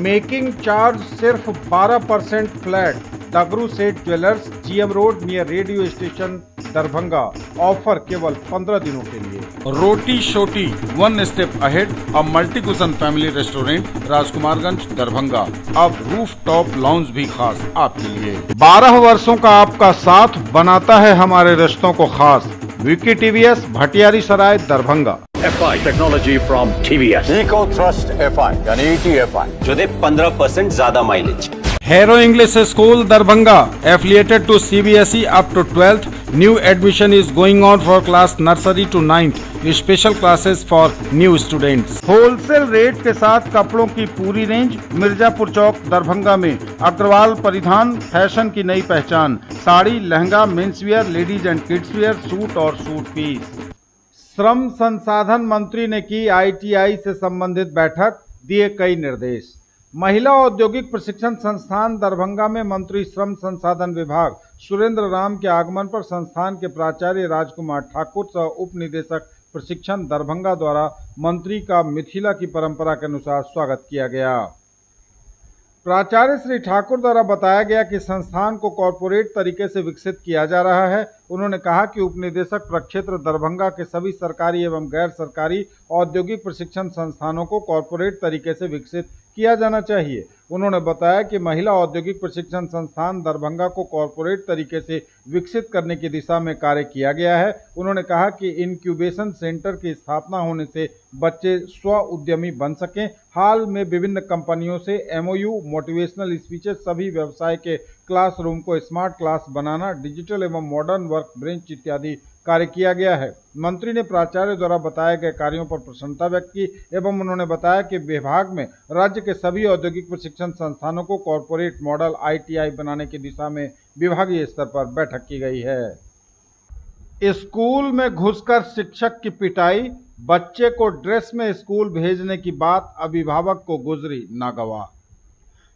Making charge सिर्फ 12% flat. दगरू सेठ jewellers, GM road near radio station, Darbhanga. Offer केवल 15 दिनों के लिए। रोटी शोटी वन स्टेप अहेड, अब multi cushion family restaurant, Rajkumarganj, Darbhanga. अब रूफ टॉप लाउंज भी खास आपके लिए। 12 वर्षों का आपका साथ बनाता है हमारे रिश्तों को खास। Vicky TVS, Bhatiyari Sarai, Darbhanga. FI technology from TVS। Eco thrust FI यानी ETFI जो दे 15% ज्यादा mileage. Hero English School, Darbhanga, affiliated to CBSE up to 12th. New admission is going on for class nursery to 9th. Special classes for new students. Wholesale rate के साथ कपड़ों की पूरी range Mirzapur चौक, दरभंगा में। अग्रवाल परिधान, फैशन की नई पहचान। Sari, lehenga, men's wear, ladies and kids wear, suit और सूट पीस। श्रम संसाधन मंत्री ने की ITI से संबंधित बैठक, दिए कई निर्देश। महिला औद्योगिक प्रशिक्षण संस्थान दरभंगा में मंत्री श्रम संसाधन विभाग सुरेंद्र राम के आगमन पर संस्थान के प्राचार्य राजकुमार ठाकुर सह उप निदेशक प्रशिक्षण दरभंगा द्वारा मंत्री का मिथिला की परंपरा के अनुसार स्वागत किया गया। प्राचार्य श्री ठाकुर द्वारा बताया गया कि संस्थान को कॉरपोरेट तरीके से विकसित किया जा रहा है। उन्होंने कहा कि उपनिदेशक प्रक्षेत्र दरभंगा के सभी सरकारी एवं गैर सरकारी औद्योगिक प्रशिक्षण संस्थानों को कॉरपोरेट तरीके से विकसित किया जाना चाहिए। उन्होंने बताया कि महिला औद्योगिक प्रशिक्षण संस्थान दरभंगा को कॉरपोरेट तरीके से विकसित करने की दिशा में कार्य किया गया है। उन्होंने कहा कि इनक्यूबेशन सेंटर की स्थापना होने से बच्चे स्व उद्यमी बन सकें। हाल में विभिन्न कंपनियों से MOU, मोटिवेशनल स्पीचेस, सभी व्यवसाय के क्लासरूम को स्मार्ट क्लास बनाना, डिजिटल एवं मॉडर्न वर्क बेंच इत्यादि कार्य किया गया है। मंत्री ने प्राचार्य द्वारा बताए गए कार्यों पर प्रसन्नता व्यक्त की एवं उन्होंने बताया कि विभाग में राज्य के सभी औद्योगिक प्रशिक्षण संस्थानों को कॉरपोरेट मॉडल ITI बनाने की दिशा में विभागीय स्तर पर बैठक की गई है। स्कूल में घुसकर शिक्षक की पिटाई, बच्चे को ड्रेस में स्कूल भेजने की बात अभिभावक को गुजरी नागवार।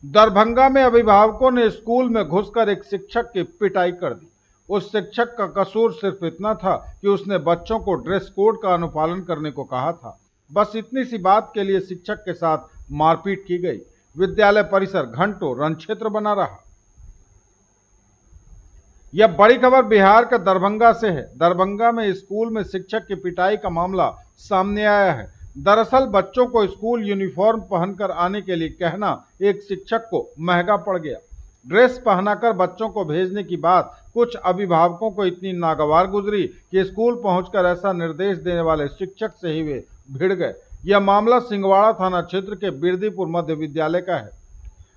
दरभंगा में अभिभावकों ने स्कूल में घुसकर एक शिक्षक की पिटाई कर दी। उस शिक्षक का कसूर सिर्फ इतना था कि उसने बच्चों को ड्रेस कोड का अनुपालन करने को कहा था। बस इतनी सी बात के लिए शिक्षक के साथ मारपीट की गई। विद्यालय परिसर घंटों रणक्षेत्र बना रहा। यह बड़ी खबर बिहार के दरभंगा से है। दरभंगा में स्कूल में शिक्षक की पिटाई का मामला सामने आया है। दरअसल बच्चों को स्कूल यूनिफॉर्म पहनकर आने के लिए कहना एक शिक्षक को महंगा पड़ गया। ड्रेस पहनाकर बच्चों को भेजने की बात कुछ अभिभावकों को इतनी नागवार गुजरी कि स्कूल पहुंचकर ऐसा निर्देश देने वाले शिक्षक से ही वे भिड़ गए। यह मामला सिंगवाड़ा थाना क्षेत्र के बिरदीपुर मध्य विद्यालय का है।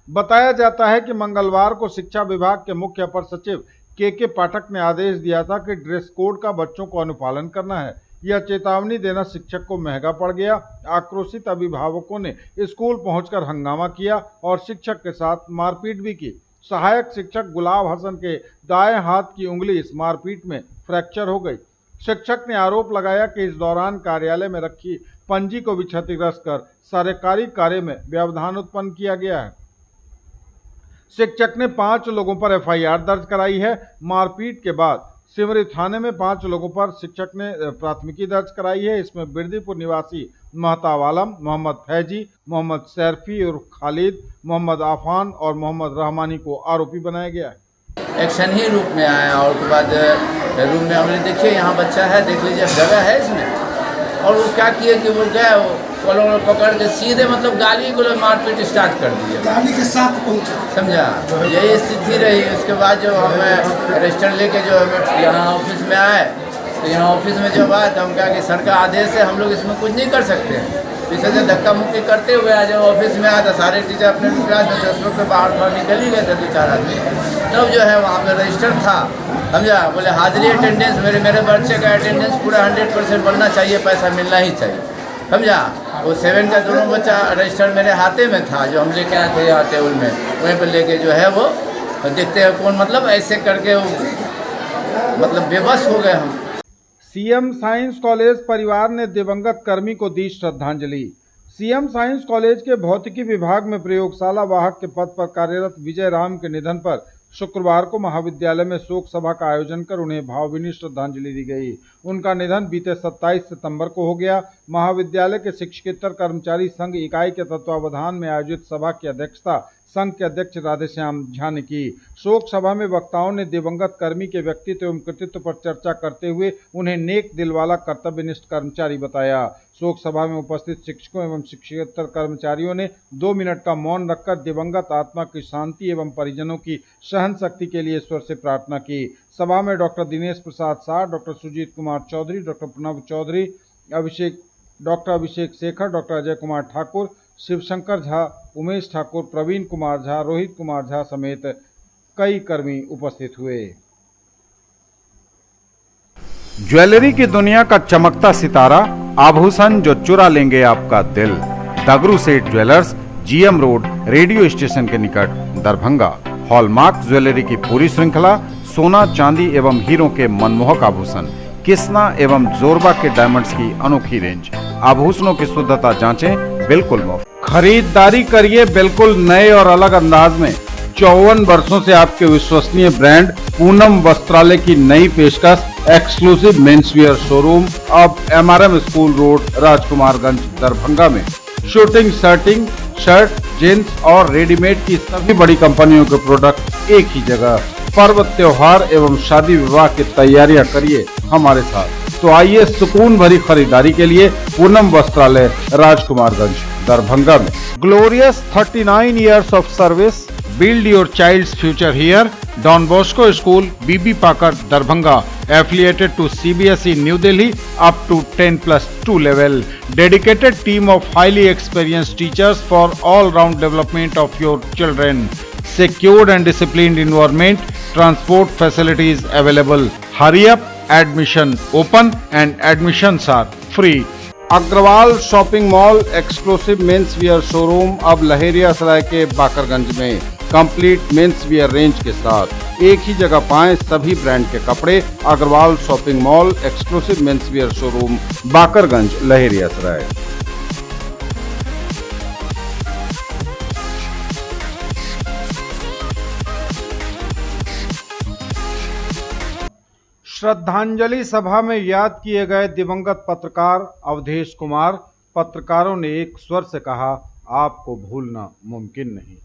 बताया जाता है कि मंगलवार को शिक्षा विभाग के मुख्य अपर सचिव के पाठक ने आदेश दिया था कि ड्रेस कोड का बच्चों को अनुपालन करना है। यह चेतावनी देना शिक्षक को महंगा पड़ गया। आक्रोशित अभिभावकों ने स्कूल पहुंचकर हंगामा किया और शिक्षक के साथ मारपीट भी की। सहायक शिक्षक गुलाब हसन के दाएं हाथ की उंगली इस मारपीट में फ्रैक्चर हो गई। शिक्षक ने आरोप लगाया कि इस दौरान कार्यालय में रखी पंजी को भी क्षतिग्रस्त कर सरकारी कार्य में व्यवधान उत्पन्न किया गया है। शिक्षक ने 5 लोगों पर FIR दर्ज कराई है। मारपीट के बाद सिमरी थाने में 5 लोगों पर शिक्षक ने प्राथमिकी दर्ज कराई है। इसमें बिरदीपुर निवासी महताब आलम, मोहम्मद फैजी, मोहम्मद सैरफी और खालिद, मोहम्मद आफान और मोहम्मद रहमानी को आरोपी बनाया गया है। एक्शन ही रूप में आया और उसके बाद रूम में हमने देखिए यहाँ बच्चा है, देख लीजिए जगह है इसमें। और वो क्या किए कि वो गए वो पकड़ के सीधे मतलब गाली को मारपीट स्टार्ट कर दिए, गाली के साथ पहुंचे, समझा। यही स्थिति रही। उसके बाद जो हमें रजिस्टर लेके जो हमें यहाँ ऑफिस में आए, तो यहाँ ऑफिस में जब आए तो हम कहा कि सर का आदेश है, हम लोग इसमें कुछ नहीं कर सकते हैं। पीछे से धक्का मुक्की करते हुए आज जब ऑफिस में आया तो सारे टीचर अपने क्लास में 10 लोग के बाहर थोड़ा निकल ही गए थे, 2-4 आदमी। तब जो है वहाँ पे रजिस्टर था, समझा। बोले हाजिरी अटेंडेंस, मेरे बच्चे का अटेंडेंस पूरा 100% बनना चाहिए, पैसा मिलना ही चाहिए, समझा। वो 7 का दोनों बच्चा रजिस्टर मेरे हाथे में था, जो हम लेके आए थे यहाँ टेबल में, वहीं पर लेके जो है वो देखते हैं कौन, मतलब ऐसे करके मतलब बेबस हो गए हम। सीएम साइंस कॉलेज परिवार ने दिवंगत कर्मी को दी श्रद्धांजलि। सीएम साइंस कॉलेज के भौतिकी विभाग में प्रयोगशाला वाहक के पद पर कार्यरत विजय राम के निधन पर शुक्रवार को महाविद्यालय में शोक सभा का आयोजन कर उन्हें भावभीनी श्रद्धांजलि दी गई। उनका निधन बीते 27 सितंबर को हो गया। महाविद्यालय के शिक्षकेतर कर्मचारी संघ इकाई के तत्वावधान में आयोजित सभा की अध्यक्षता संघ के अध्यक्ष राधेश्याम झा ने की। शोक सभा में वक्ताओं ने दिवंगत कर्मी के व्यक्तित्व एवं कृतित्व पर चर्चा करते हुए उन्हें नेक दिल वाला कर्तव्यनिष्ठ कर्मचारी बताया। शोक सभा में उपस्थित शिक्षकों एवं शिक्षकेतर कर्मचारियों ने 2 मिनट का मौन रखकर दिवंगत आत्मा की शांति एवं परिजनों की सहन शक्ति के लिए ईश्वर से प्रार्थना की। सभा में doctor Dinesh Prasad Shah, doctor Sujit Kumar Chaudhary, doctor Pranav Chaudhary, doctor Abhishek Shekhar, doctor Ajay Kumar Thakur, Shivshankar Jha, Umesh Thakur, Praveen Kumar Jha, Rohit Kumar Jha समेत कई कर्मी उपस्थित हुए। ज्वेलरी की दुनिया का चमकता सितारा, आभूषण जो चुरा लेंगे आपका दिल। दगरू सेठ jewellers, GM road, radio station के निकट, दरभंगा। हॉलमार्क ज्वेलरी की पूरी श्रृंखला, सोना, चांदी एवं हीरों के मनमोहक आभूषण, किस्ना एवं जोरबा के डायमंड्स की अनोखी रेंज। आभूषणों की शुद्धता जांचें, बिल्कुल मुफ्त। खरीदारी करिए बिल्कुल नए और अलग अंदाज में। 54 वर्षों से आपके विश्वसनीय ब्रांड पूनम वस्त्रालय की नई पेशकश, एक्सक्लूसिव मेंसवियर शोरूम अब MRM school road, Rajkumarganj, Darbhanga में। शूटिंग, शर्ट, जींस और रेडीमेड की सभी बड़ी कंपनियों के प्रोडक्ट एक ही जगह। पर्व, त्योहार एवं शादी विवाह की तैयारियां करिए हमारे साथ। तो आइए सुकून भरी खरीदारी के लिए पूनम वस्त्रालय, राजकुमारगंज, दरभंगा में। Glorious 39 years of service, build your child's future here. Don Bosco School, BB Pakar, Darbhanga, affiliated to CBSE New Delhi up to 10+2 level. Dedicated team of highly experienced teachers for all-round development of your children. Secured and disciplined environment, transport facilities available. Hurry up, admission open and admissions are free. Agarwal shopping mall, exclusive men's wear showroom अब लहेरिया सराय के बाकरगंज में complete men's wear range के साथ। एक ही जगह पाएं सभी brand के कपड़े। Agrawal shopping mall, exclusive men's wear showroom, Bakarganj, Laheria Sarai. श्रद्धांजलि सभा में याद किए गए दिवंगत पत्रकार अवधेश कुमार। पत्रकारों ने एक स्वर से कहा, आपको भूलना मुमकिन नहीं।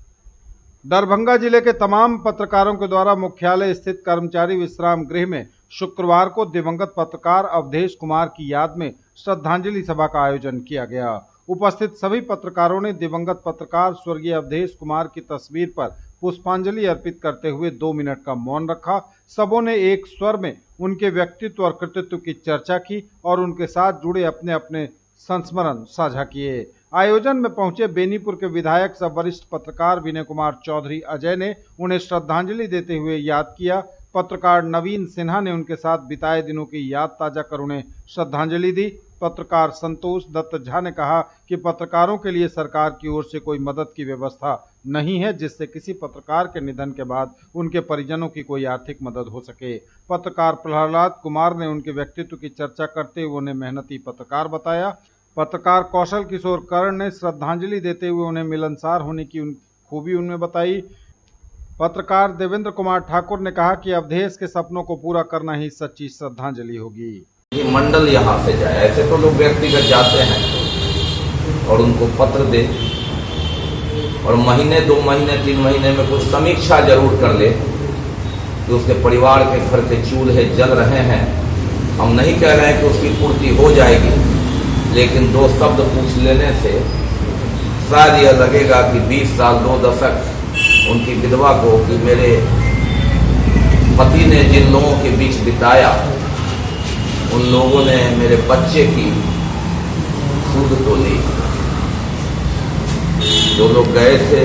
दरभंगा जिले के तमाम पत्रकारों के द्वारा मुख्यालय स्थित कर्मचारी विश्राम गृह में शुक्रवार को दिवंगत पत्रकार अवधेश कुमार की याद में श्रद्धांजलि सभा का आयोजन किया गया। उपस्थित सभी पत्रकारों ने दिवंगत पत्रकार स्वर्गीय अवधेश कुमार की तस्वीर पर पुष्पांजलि अर्पित करते हुए 2 मिनट का मौन रखा। सबों ने एक स्वर में उनके व्यक्तित्व और कृतित्व की चर्चा की और उनके साथ जुड़े अपने अपने संस्मरण साझा किए। आयोजन में पहुंचे बेनीपुर के विधायक सह वरिष्ठ पत्रकार विनय कुमार चौधरी अजय ने उन्हें श्रद्धांजलि देते हुए याद किया। पत्रकार नवीन सिन्हा ने उनके साथ बिताए दिनों की याद ताजा कर उन्हें श्रद्धांजलि दी। पत्रकार संतोष दत्त झा ने कहा कि पत्रकारों के लिए सरकार की ओर से कोई मदद की व्यवस्था नहीं है जिससे किसी पत्रकार के निधन के बाद उनके परिजनों की कोई आर्थिक मदद हो सके। पत्रकार प्रहलाद कुमार ने उनके व्यक्तित्व की चर्चा करते हुए उन्हें मेहनती पत्रकार बताया। पत्रकार कौशल किशोर कर्ण ने श्रद्धांजलि देते हुए उन्हें मिलनसार होने की खूबी उनमें बताई। पत्रकार देवेंद्र कुमार ठाकुर ने कहा कि अवधेश के सपनों को पूरा करना ही सच्ची श्रद्धांजलि होगी। ये मंडल यहाँ से जाए, ऐसे तो लोग व्यक्तिगत जाते हैं और उनको पत्र दे और महीने 2 महीने 3 महीने में कुछ समीक्षा जरूर कर ले कि उसके परिवार के घर के चूल्हे जल रहे हैं। हम नहीं कह रहे हैं कि उसकी पूर्ति हो जाएगी, लेकिन 2 शब्द पूछ लेने से शायद यह लगेगा कि 20 साल 2 दशक उनकी विधवा को कि मेरे पति ने जिन लोगों के बीच बिताया उन लोगों ने मेरे बच्चे की सूद तो ली। जो लोग गए थे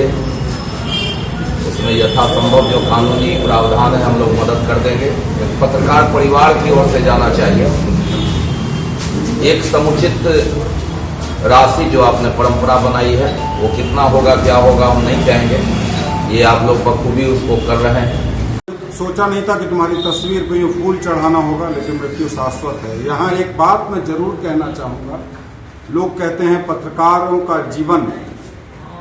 उसमें यथासंभव जो कानूनी प्रावधान है हम लोग मदद कर देंगे। पत्रकार परिवार की ओर से जाना चाहिए। एक समुचित राशि जो आपने परंपरा बनाई है वो कितना होगा क्या होगा हम नहीं कहेंगे, ये आप लोग बखूबी उसको कर रहे हैं। सोचा नहीं था कि तुम्हारी तस्वीर पे यूँ फूल चढ़ाना होगा, लेकिन मृत्यु शाश्वत है। यहाँ एक बात मैं जरूर कहना चाहूँगा, लोग कहते हैं पत्रकारों का जीवन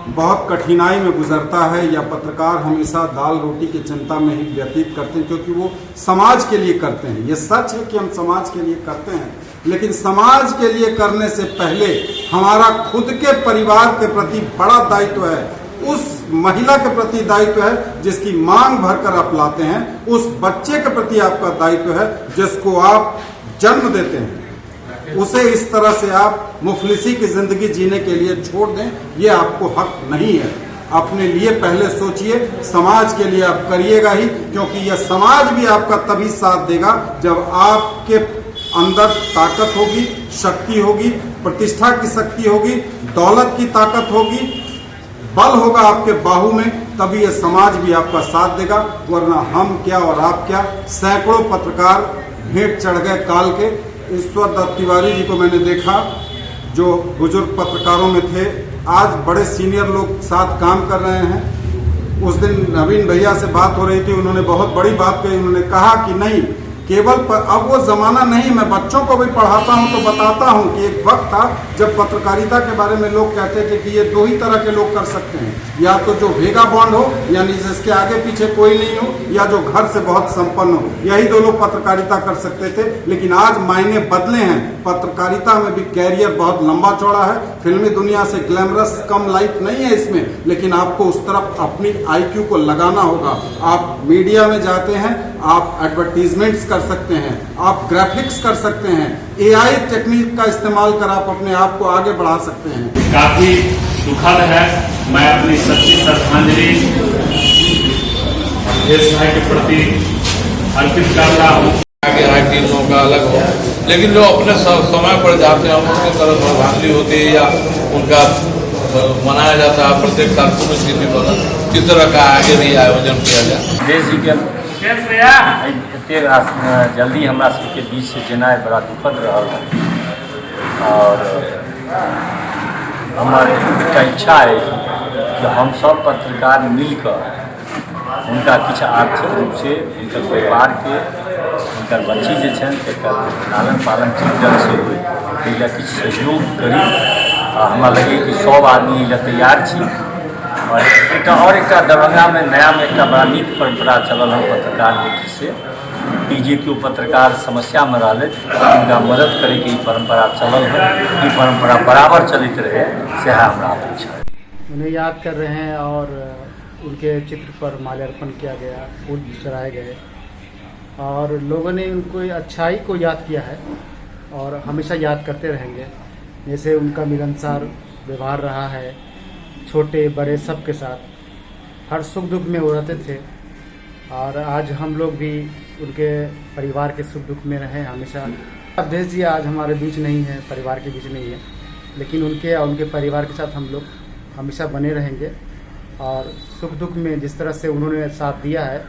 बहुत कठिनाई में गुजरता है, या पत्रकार हमेशा दाल रोटी की चिंता में ही व्यतीत करते हैं, क्योंकि वो समाज के लिए करते हैं। ये सच है कि हम समाज के लिए करते हैं, लेकिन समाज के लिए करने से पहले हमारा खुद के परिवार के प्रति बड़ा दायित्व है, उस महिला के प्रति दायित्व है जिसकी मांग भरकर आप लाते हैं, उस बच्चे के प्रति आपका दायित्व है जिसको आप जन्म देते हैं, उसे इस तरह से आप मुफलिसी की जिंदगी जीने के लिए छोड़ दें, ये आपको हक नहीं है। अपने लिए पहले सोचिए, समाज के लिए आप करिएगा ही, क्योंकि यह समाज भी आपका तभी साथ देगा जब आपके अंदर ताकत होगी, शक्ति होगी, प्रतिष्ठा की शक्ति होगी, दौलत की ताकत होगी, बल होगा आपके बाहु में, तभी यह समाज भी आपका साथ देगा। वरना हम क्या और आप क्या, सैकड़ों पत्रकार भेंट चढ़ गए काल के। ईश्वर दत्त तिवारी जी को मैंने देखा, जो बुजुर्ग पत्रकारों में थे, आज बड़े सीनियर लोग साथ काम कर रहे हैं। उस दिन नवीन भैया से बात हो रही थी, उन्होंने बहुत बड़ी बात कही। उन्होंने कहा कि नहीं, केवल अब वो जमाना नहीं, मैं बच्चों को भी पढ़ाता हूं तो बताता हूं कि एक वक्त था जब पत्रकारिता के बारे में लोग कहते थे कि ये दो ही तरह के लोग कर सकते हैं, या तो जो वेगा बॉन्ड हो, यानी जिसके आगे पीछे कोई नहीं हो, या जो घर से बहुत संपन्न हो, यही दो लोग पत्रकारिता कर सकते थे। लेकिन आज मायने बदले हैं, पत्रकारिता में भी कैरियर बहुत लंबा चौड़ा है। फिल्मी दुनिया से ग्लैमरस कम लाइफ नहीं है इसमें, लेकिन आपको उस तरफ अपनी IQ को लगाना होगा। आप मीडिया में जाते हैं, आप एडवर्टीजमेंट्स कर सकते हैं, आप ग्राफिक्स कर सकते हैं, AI टेक्निक का इस्तेमाल कर आप अपने आप को आगे बढ़ा सकते हैं। काफी दुखद है। मैं अपनी सच्ची श्रद्धांजलि देश भाई के प्रति अर्पित करता हूँ। आगे हर टीम का अलग हो, लेकिन जो अपने समय पर जाते हैं उनकी तरह श्रद्धांजलि होती है या उनका मनाया जाता है प्रत्येक साल पुण्यतिथि पर, इस तरह का आगे भी आयोजन किया जाए। देश जी के जल्दी हमरा सबके बीच से जेनाइ बड़ा दुखद रहल है, और हमारे इच्छा है कि हम सब पत्रकार मिलकर उनका किछु आर्थिक रूप से उनकर परिवार के, उनकर बच्ची जे छनि तकर लालन पालन ठीक ढंग से होय, ताहि लए किछु सहयोग करी। हमरा लगे कि सब आदमी एहि तैयार छी। और एक दरभंगा में नया में एक बड़ा नीक परंपरा चलल है पत्रकार नीति से, कि जे केओ पत्रकार समस्या में रहले उनका मदद करे के परंपरा चलल है, ये परंपरा बराबर चलित रहे, से हमरा अपेक्षा है। उन्हें याद कर रहे हैं और उनके चित्र पर माल्यार्पण किया गया, फूल चढ़ाए गए, और लोगों ने उनको अच्छाई को याद किया है और हमेशा याद करते रहेंगे। जैसे उनका मिलनसार व्यवहार रहा है, छोटे बड़े सबके साथ, हर सुख दुख में वो रहते थे, और आज हम लोग भी उनके परिवार के सुख दुख में रहें हमेशा। अवधेश जी आज हमारे बीच नहीं है, परिवार के बीच नहीं है, लेकिन उनके और उनके परिवार के साथ हम लोग हमेशा बने रहेंगे, और सुख दुख में जिस तरह से उन्होंने साथ दिया है,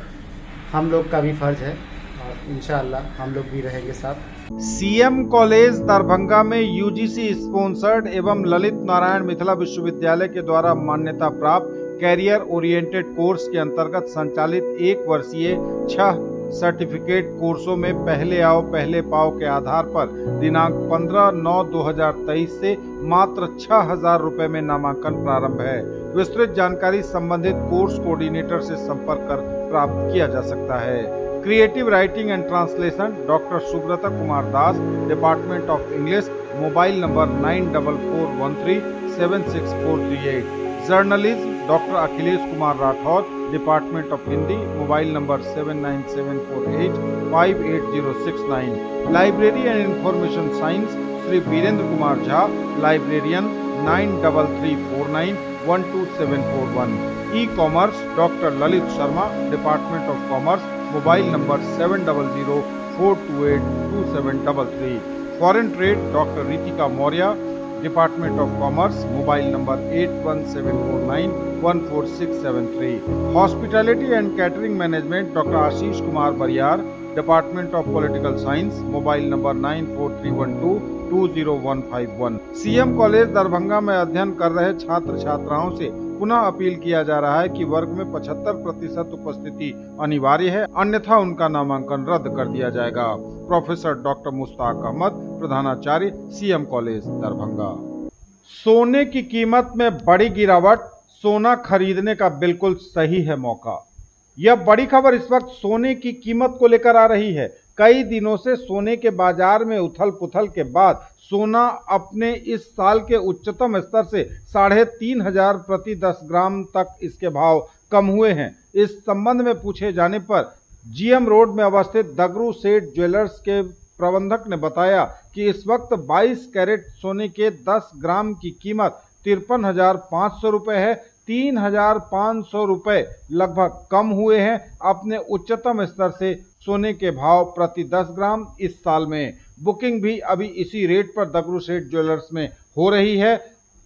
हम लोग का भी फर्ज है, और इंशाअल्लाह हम लोग भी रहेंगे साथ। CM कॉलेज दरभंगा में UGC स्पॉन्सर्ड एवं ललित नारायण मिथिला विश्वविद्यालय के द्वारा मान्यता प्राप्त कैरियर ओरिएंटेड कोर्स के अंतर्गत संचालित 1 वर्षीय 6 सर्टिफिकेट कोर्सों में पहले आओ पहले पाओ के आधार पर दिनांक 15/9/2023 से मात्र 6,000 रुपए में नामांकन प्रारंभ है। विस्तृत जानकारी संबंधित कोर्स कोऑर्डिनेटर से संपर्क कर प्राप्त किया जा सकता है। Creative writing and translation doctor Subrata Kumar Das, department of English, mobile number 9413 journalism doctor Akhilesh Kumar Rathore, department of Hindi, mobile number 7974858069। Library and information science Shri Virendra Kumar Jha, librarian 9334912741। E commerce doctor Lalit Sharma, department of commerce, mobile number 7004282733। Foreign trade doctor Ritika Maurya, department of commerce, mobile number 8174914673। Hospitality and catering management doctor Ashish Kumar Bariyar, department of political science, mobile number 9431220151। CM college Darbhanga में अध्ययन कर रहे छात्र छात्राओं से पुनः appeal किया जा रहा है कि वर्ग में 75% उपस्थिति अनिवार्य है, अन्यथा उनका नामांकन रद्द कर दिया जाएगा। प्रोफेसर डॉक्टर मुश्ताक अहमद, प्रधानाचार्य CM कॉलेज दरभंगा। सोने की कीमत में बड़ी गिरावट, सोना खरीदने का बिल्कुल सही है मौका। यह बड़ी खबर इस वक्त सोने की कीमत को लेकर आ रही है। कई दिनों से सोने के बाजार में उथल पुथल के बाद सोना अपने इस साल के उच्चतम स्तर से 3,500 प्रति 10 ग्राम तक इसके भाव कम हुए हैं। इस संबंध में पूछे जाने पर जीएम रोड में अवस्थित दगरू सेठ ज्वेलर्स के प्रबंधक ने बताया कि इस वक्त 22 कैरेट सोने के 10 ग्राम की कीमत 53,500 रुपये है। 3,500 रुपये लगभग कम हुए हैं अपने उच्चतम स्तर से सोने के भाव प्रति 10 ग्राम इस साल में। बुकिंग भी अभी इसी रेट पर दगरू सेठ ज्वेलर्स में हो रही है।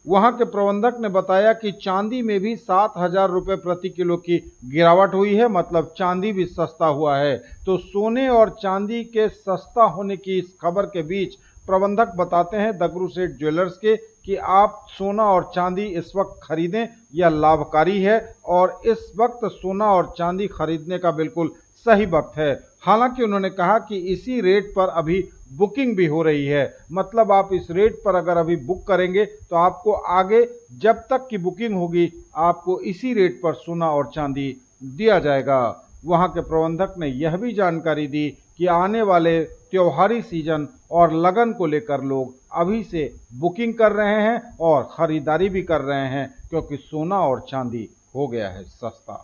वहां के प्रबंधक ने बताया कि चांदी में भी 7,000 रुपये प्रति किलो की गिरावट हुई है, मतलब चांदी भी सस्ता हुआ है। तो सोने और चांदी के सस्ता होने की इस खबर के बीच प्रबंधक बताते हैं दगरू सेठ ज्वेलर्स के कि आप सोना और चांदी इस वक्त खरीदें, यह लाभकारी है और इस वक्त सोना और चांदी खरीदने का बिल्कुल सही वक्त है। हालांकि उन्होंने कहा कि इसी रेट पर अभी बुकिंग भी हो रही है, मतलब आप इस रेट पर अगर अभी बुक करेंगे तो आपको आगे जब तक की बुकिंग होगी आपको इसी रेट पर सोना और चांदी दिया जाएगा। वहां के प्रबंधक ने यह भी जानकारी दी कि आने वाले त्योहारी सीजन और लगन को लेकर लोग अभी से बुकिंग कर रहे हैं और ख़रीदारी भी कर रहे हैं, क्योंकि सोना और चांदी हो गया है सस्ता।